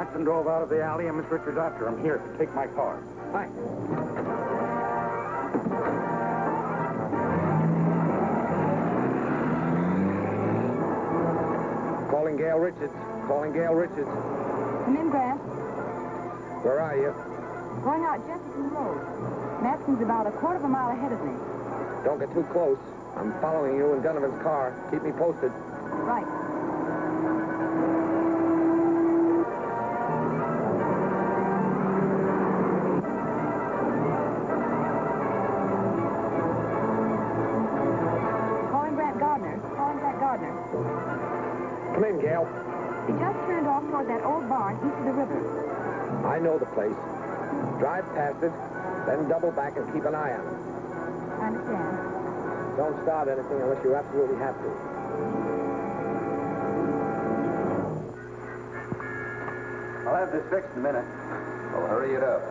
Matson drove out of the alley and Miss Richards after him. Here, take my car. Thanks. Calling Gail Richards. Calling Gail Richards. Come in, Grant. Where are you? Going out Jefferson Road. Matson's about a quarter of a mile ahead of me. Don't get too close. I'm following you in Donovan's car. Keep me posted. Right. Calling Grant Gardner. Calling Grant Gardner. Come in, Gail. He just turned off toward that old barn east of the river. I know the place. Drive past it, then double back and keep an eye on it. I understand. Don't start anything unless you absolutely have to. I'll have this fixed in a minute. Well, hurry it up.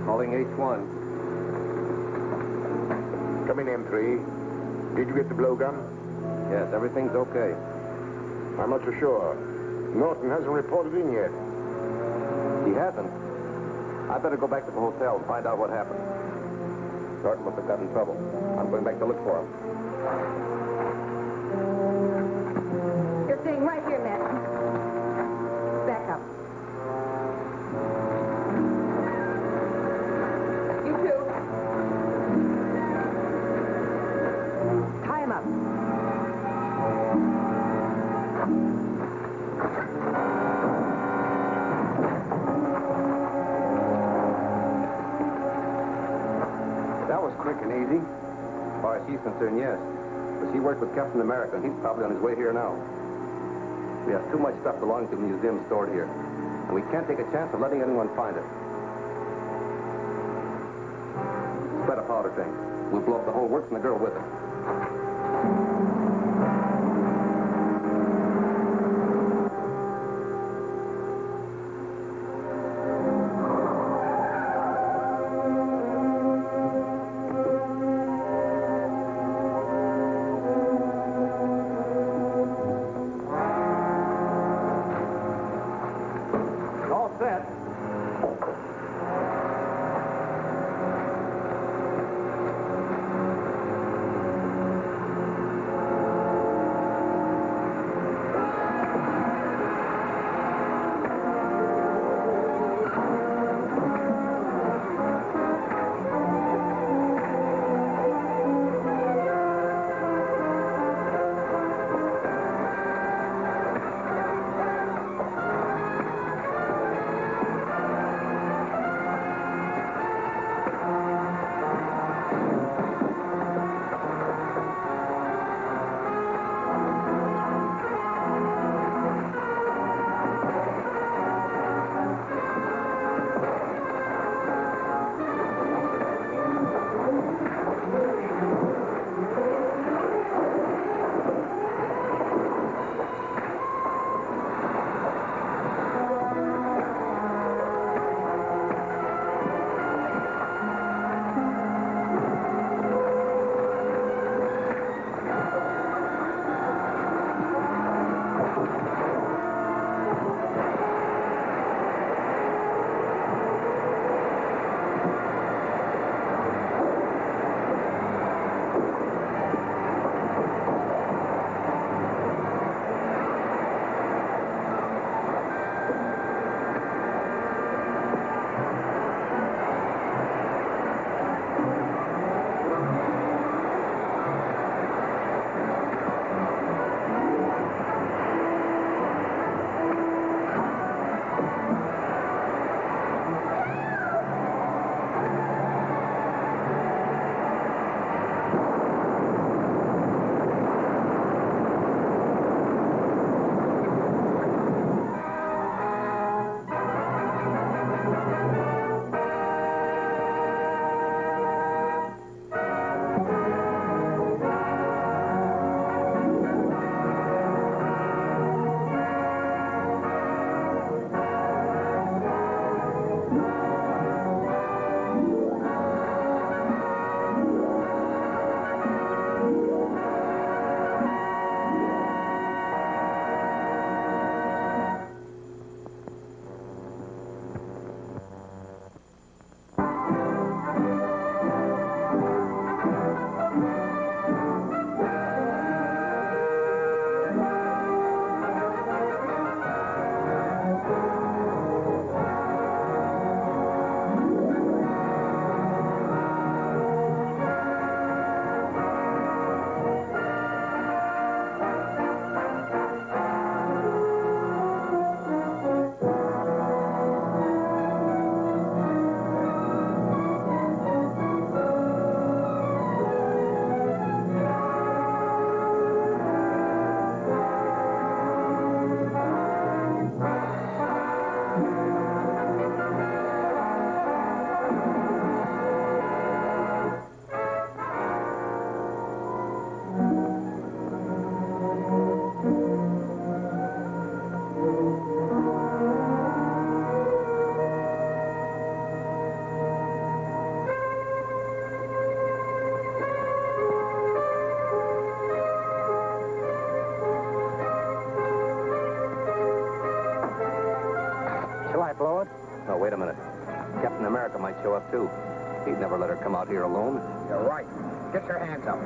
Calling H1. Come in, M3. Did you get the blowgun? Yes, everything's okay. I'm not so sure. Norton hasn't reported in yet. He hasn't. I better go back to the hotel and find out what happened. Norton must have got in trouble. I'm going back to look for him. You're staying right here, Matson. Back up. You two. Tie him up. That was quick and easy. As far as she's concerned, yes. But she worked with Captain America, and he's probably on his way here now. We have too much stuff belonging to the museum stored here. And we can't take a chance of letting anyone find it. Spread a powder thing. We'll blow up the whole works and the girl with it. America might show up, too. He'd never let her come out here alone. You're right. Get your hands up.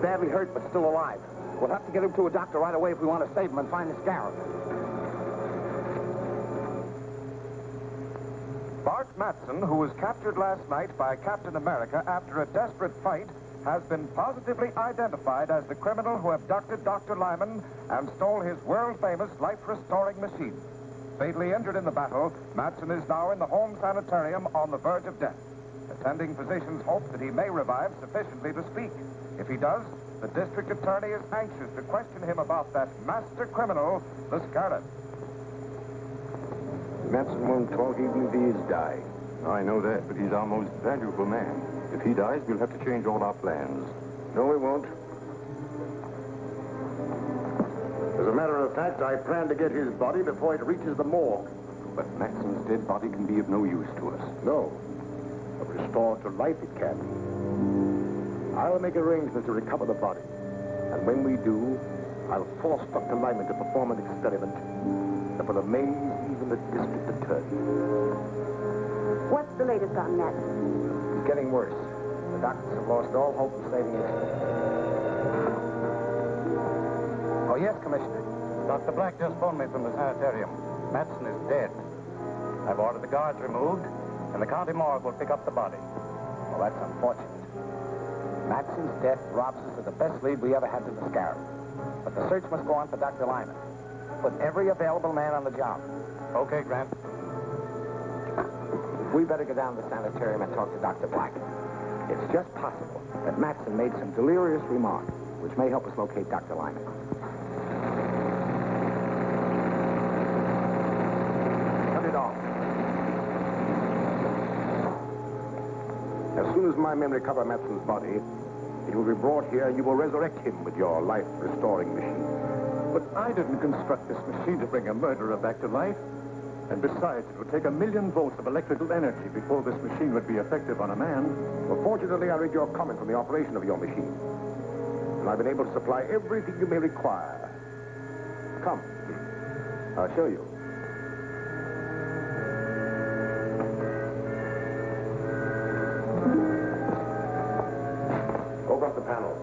Badly hurt, but still alive. We'll have to get him to a doctor right away if we want to save him and find the scarab. Bart Matson, who was captured last night by Captain America after a desperate fight, has been positively identified as the criminal who abducted Dr. Lyman and stole his world-famous life-restoring machine. Fatally injured in the battle, Matson is now in the home sanitarium on the verge of death. Attending physicians hope that he may revive sufficiently to speak. If he does, the district attorney is anxious to question him about that master criminal, the Scarlet. Matson won't talk even if he is dying. I know that, but he's our most valuable man. If he dies, we'll have to change all our plans. No, we won't. As a matter of fact, I plan to get his body before it reaches the morgue. But Matson's dead body can be of no use to us. No. But restored to life it can. I'll make arrangements to recover the body. And when we do, I'll force Dr. Lyman to perform an experiment that will amaze even the district attorney. What's the latest on that? He's getting worse. The doctors have lost all hope of saving his life. Oh, yes, Commissioner. Dr. Black just phoned me from the sanitarium. Matson is dead. I've ordered the guards removed, and the county morgue will pick up the body. Well, that's unfortunate. Matson's death robs us of the best lead we ever had to the scarab. But the search must go on for Dr. Lyman. Put every available man on the job. Okay, Grant. We better go down to the sanitarium and talk to Dr. Black. It's just possible that Matson made some delirious remark, which may help us locate Dr. Lyman. Put it on. As soon as my men recover Matson's body, he will be brought here and you will resurrect him with your life-restoring machine. But I didn't construct this machine to bring a murderer back to life. And besides, it would take 1,000,000 volts of electrical energy before this machine would be effective on a man. Well, fortunately, I read your comment on the operation of your machine. And I've been able to supply everything you may require. Come. I'll show you. Open up the panel.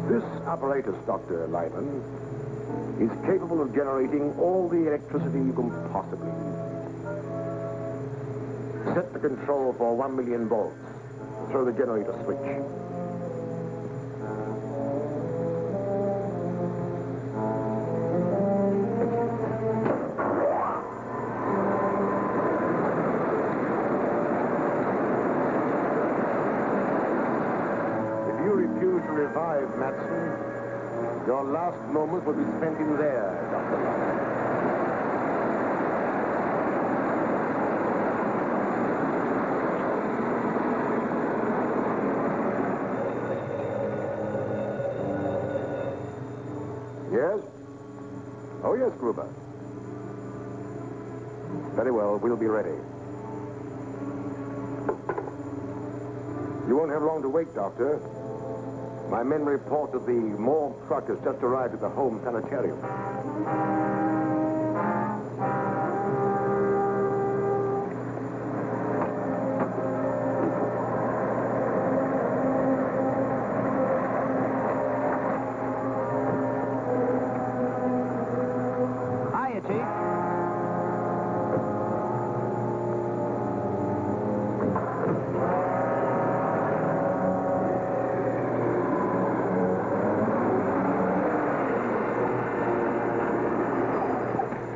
This apparatus, Dr. Lyman, is capable of generating all the electricity you can possibly need. Set the control for 1,000,000 volts. Throw the generator switch. to revive, Matson. Your last moments will be spent in there, Dr. Lyman. Yes? Oh, yes, Gruber. Very well, we'll be ready. You won't have long to wait, Doctor. My men report that the morgue truck has just arrived at the home sanitarium. Hiya, Chief.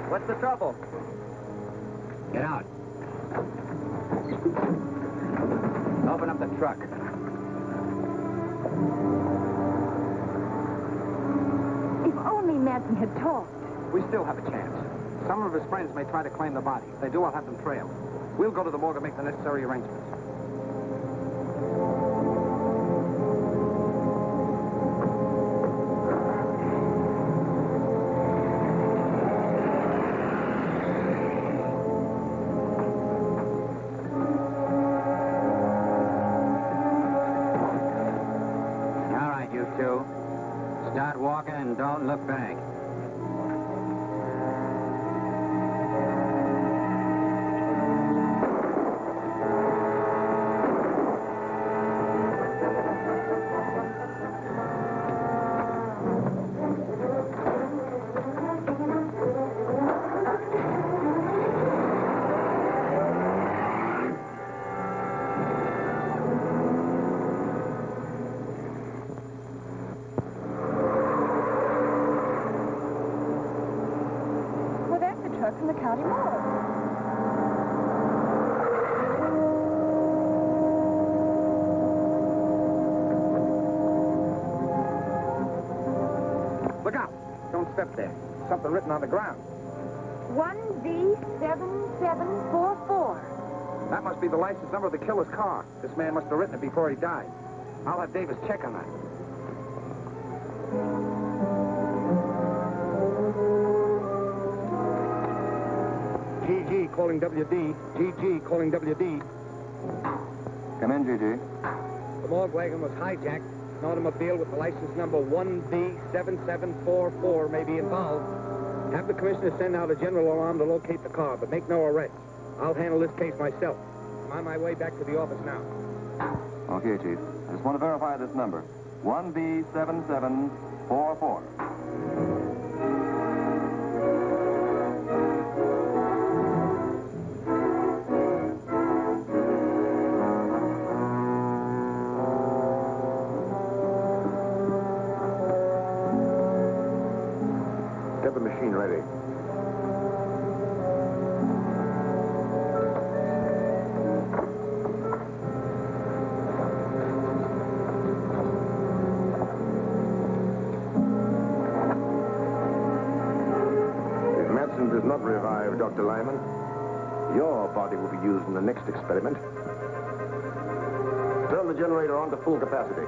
What's the trouble? Get out. Open up the truck. If only Madsen had talked. We still have a chance. Some of his friends may try to claim the body. If they do, I'll have them trailed. We'll go to the morgue and make the necessary arrangements. All right, you two. Start walking and don't look back. Well, that's the truck from the county morgue. Look out. Don't step there. Something written on the ground. 1B7744. That must be the license number of the killer's car. This man must have written it before he died. I'll have Davis check on that. GG calling WD. GG calling WD. Come in, GG. The morgue wagon was hijacked. An automobile with the license number 1B7744 may be involved. Have the commissioner send out a general alarm to locate the car, but make no arrests. I'll handle this case myself. I'm on my way back to the office now. Okay, Chief. I just want to verify this number. 1B7744. Get the machine ready. If Madsen does not revive Dr. Lyman, your body will be used in the next experiment. Turn the generator on to full capacity.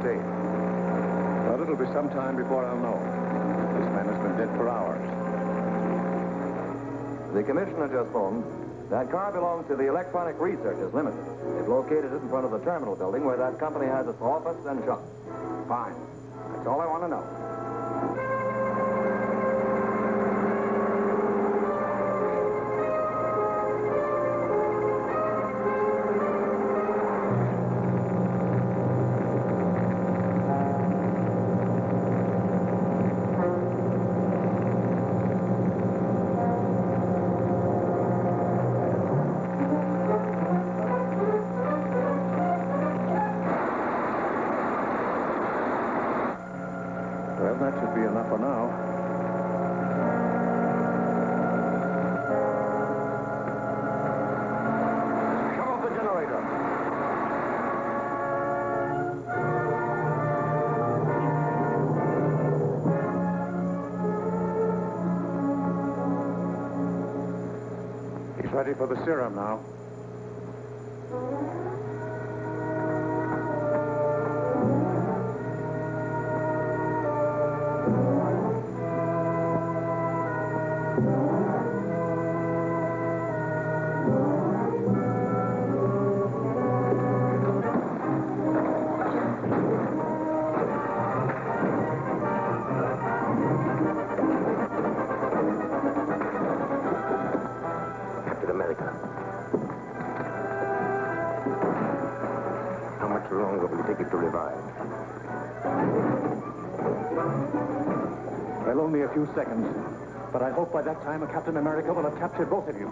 Well, it'll be some time before I'll know. This man has been dead for hours. The commissioner just phoned. That car belongs to the Electronic Researchers Limited. They've located it in front of the terminal building where that company has its office and shop. Fine. That's all I want to know. Well, that should be enough for now. Shut off the generator. He's ready for the serum now. Captain America. How much longer will it take you to revive? Well, only a few seconds. But I hope by that time Captain America will have captured both of you.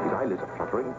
His eyelids are fluttering.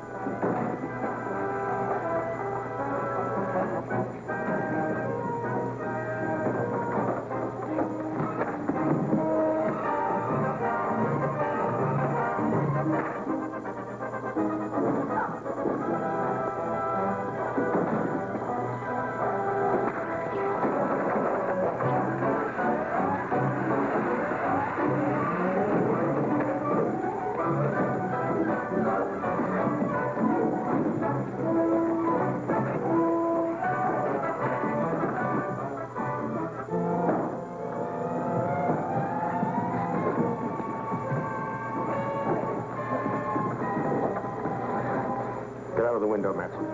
Get out of the window, Matson.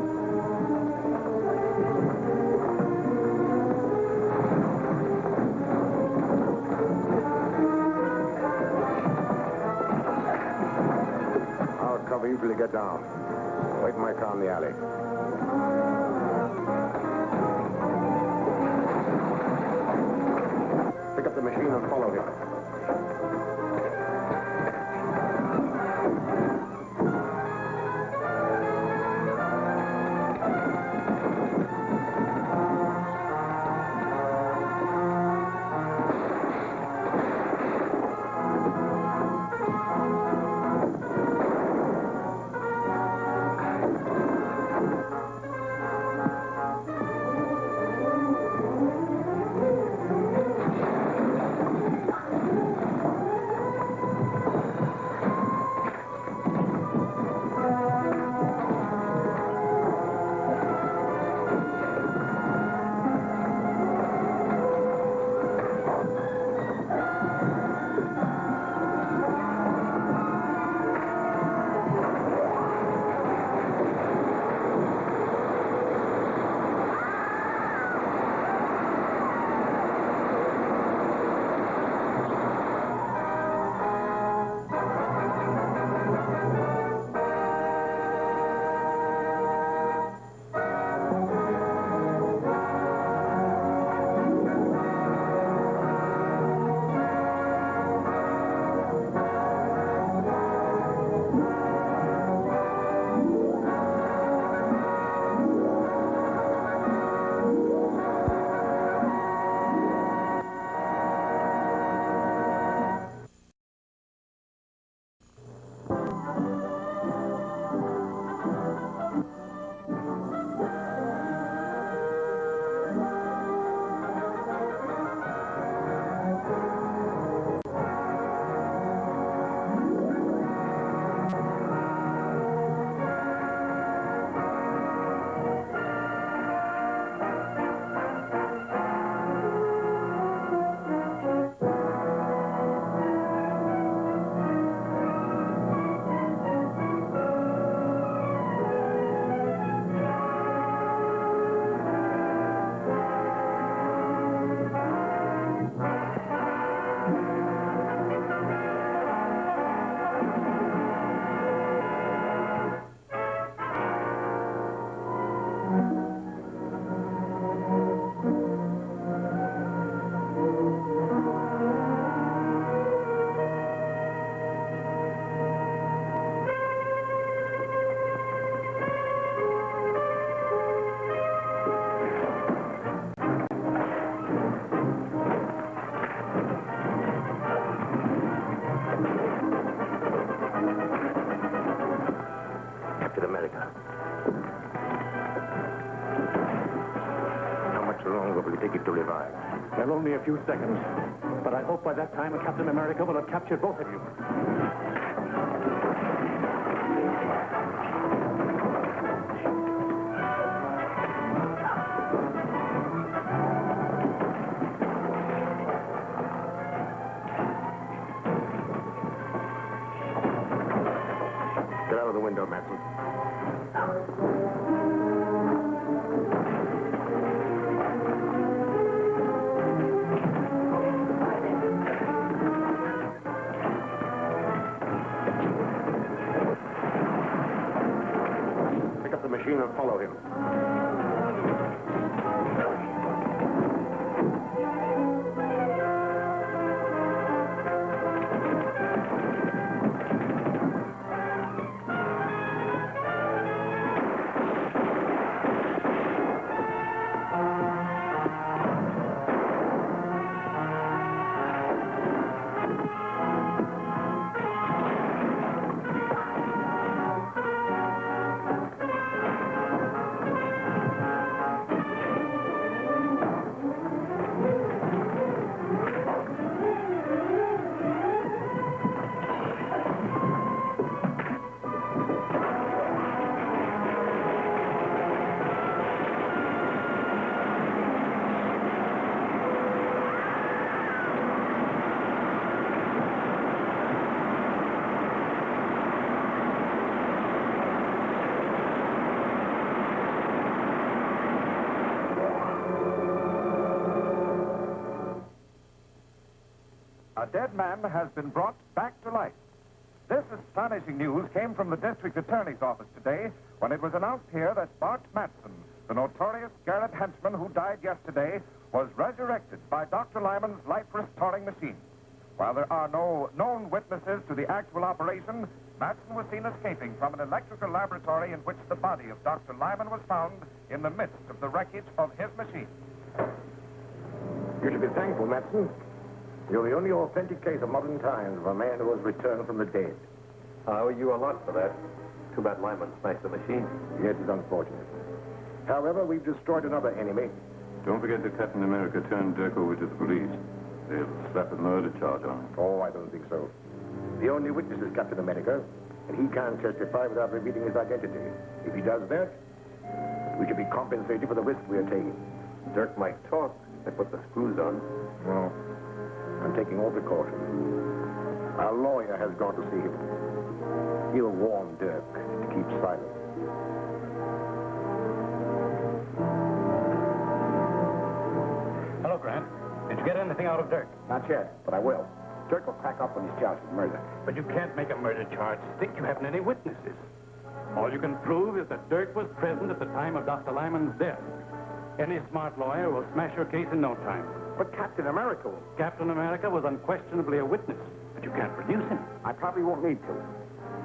I'll cover you till you get down. Wait in my car in the alley. Pick up the machine and follow him. Well, only a few seconds. But I hope by that time Captain America will have captured both of you. Get out of the window, Matson. Pick up the machine and follow him. A dead man has been brought back to life. This astonishing news came from the district attorney's office today when it was announced here that Bart Matson, the notorious Garrett henchman who died yesterday, was resurrected by Dr. Lyman's life-restoring machine. While there are no known witnesses to the actual operation, Matson was seen escaping from an electrical laboratory in which the body of Dr. Lyman was found in the midst of the wreckage of his machine. You should be thankful, Matson. You're the only authentic case of modern times of a man who has returned from the dead. I owe you a lot for that. Too bad Lyman smashed the machine. Yes, it's unfortunate. However, we've destroyed another enemy. Don't forget that Captain America turned Dirk over to the police. They'll slap a murder charge on him. Oh, I don't think so. The only witness is Captain America, and he can't testify without revealing his identity. If he does that, we should be compensated for the risk we are taking. Dirk might talk. They put the screws on. No. I'm taking all precautions. Our lawyer has gone to see him. He'll warn Dirk to keep silent. Hello, Grant. Did you get anything out of Dirk? Not yet, but I will. Dirk will crack up when he's charged with murder. But you can't make a murder charge. Think you haven't any witnesses. All you can prove is that Dirk was present at the time of Dr. Lyman's death. Any smart lawyer will smash your case in no time. But Captain America will. Captain America was unquestionably a witness, but you can't produce him. I probably won't need to.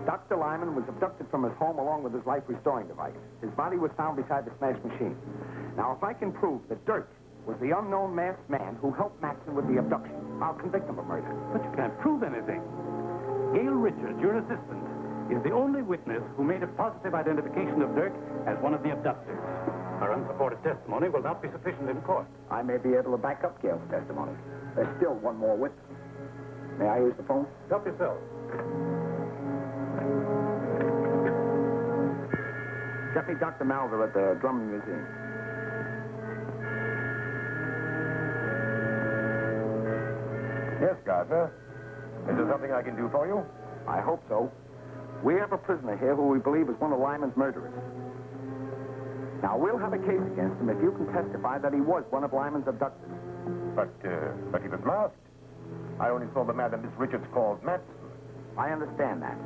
Dr. Lyman was abducted from his home along with his life-restoring device. His body was found beside the smashed machine. Now, if I can prove that Dirk was the unknown masked man who helped Matson with the abduction, I'll convict him of murder. But you can't prove anything. Gail Richards, your assistant, is the only witness who made a positive identification of Dirk as one of the abductors. Her unsupported testimony will not be sufficient in court. I may be able to back up Gail's testimony. There's still one more witness. May I use the phone? Help yourself. Get me Dr. Malder at the Drummond Museum. Yes, Gardner. Is there something I can do for you? I hope so. We have a prisoner here who we believe is one of Lyman's murderers. Now, we'll have a case against him if you can testify that he was one of Lyman's abductors. But he was masked. I only saw the man that Miss Richards called Matson. I understand that.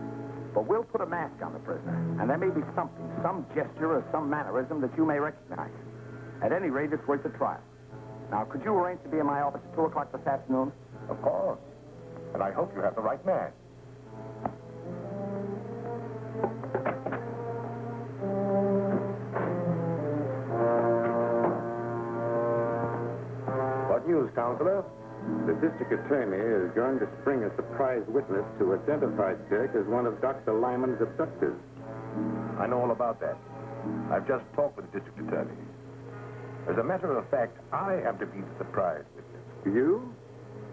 But we'll put a mask on the prisoner, and there may be something, some gesture or some mannerism that you may recognize. At any rate, it's worth a trial. Now, could you arrange to be in my office at 2 o'clock this afternoon? Of course. And I hope you have the right man. What news, Counselor? The district attorney is going to spring a surprise witness to identify Dirk as one of Dr. Lyman's abductors. I know all about that. I've just talked with the district attorney. As a matter of fact, I am to be the surprise witness. You?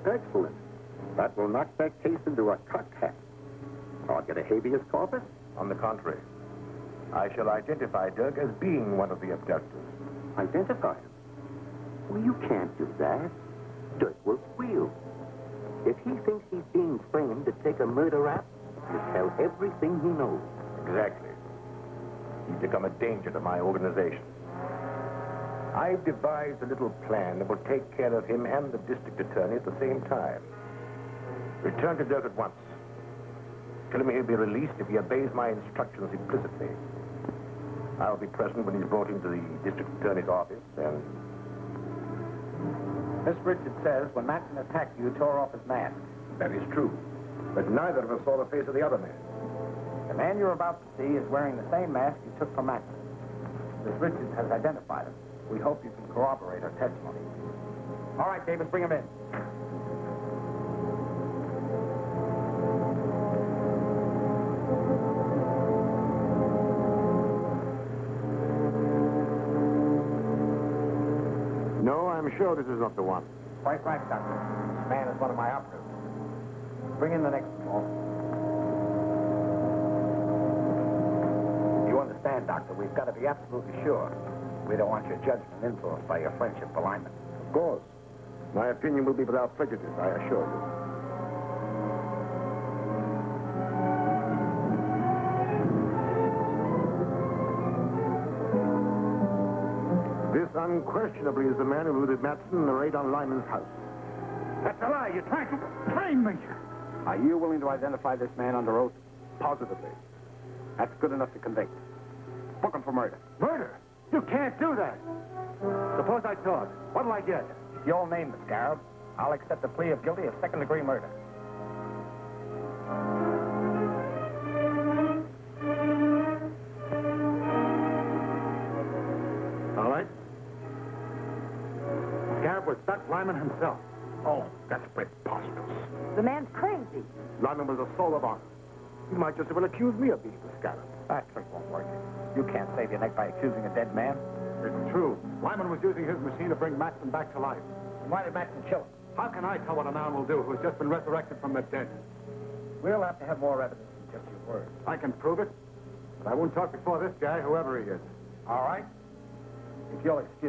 Excellent. That will knock that case into a cocked hat. I'll get a habeas corpus. On the contrary, I shall identify Dirk as being one of the abductors. Identify him. Well, you can't do that. Dirk will squeal. If he thinks he's being framed to take a murder rap, you tell everything he knows. Exactly. He's become a danger to my organization. I've devised a little plan that will take care of him and the district attorney at the same time. Return to Dirk at once. Tell him he'll be released if he obeys my instructions implicitly. I'll be present when he's brought into the district attorney's office, and... Miss Richards says when Matson attacked you, tore off his mask. That is true. But neither of us saw the face of the other man. The man you're about to see is wearing the same mask you took from Matson. Miss Richards has identified him. We hope you can corroborate her testimony. All right, Davis, bring him in. No, I'm sure this is not the one. Quite right, Doctor. This man is one of my operatives. Bring in the next one. You understand, Doctor, we've got to be absolutely sure. We don't want your judgment influenced by your friendship for Lyman. Of course. My opinion will be without prejudice, I assure you. This unquestionably is the man who looted Matson in the raid on Lyman's house. That's a lie. You're trying to frame me. Are you willing to identify this man under oath? Positively. That's good enough to convict. Book him for murder. Murder? You can't do that. Suppose I thought. What'll I get? Your name, the Scarab. I'll accept the plea of guilty of second-degree murder. All right. Scarab was Doc Lyman himself. Oh, that's preposterous. The man's crazy. Lyman was a soul of honor. He might just as well accuse me of being the Scarab. That trick won't work. You can't save your neck by accusing a dead man. It's true. Lyman was using his machine to bring Matson back to life. And why did Matson kill him? How can I tell what a man will do who's just been resurrected from the dead? We'll have to have more evidence than just your word. I can prove it, but I won't talk before this guy, whoever he is. All right? If you'll excuse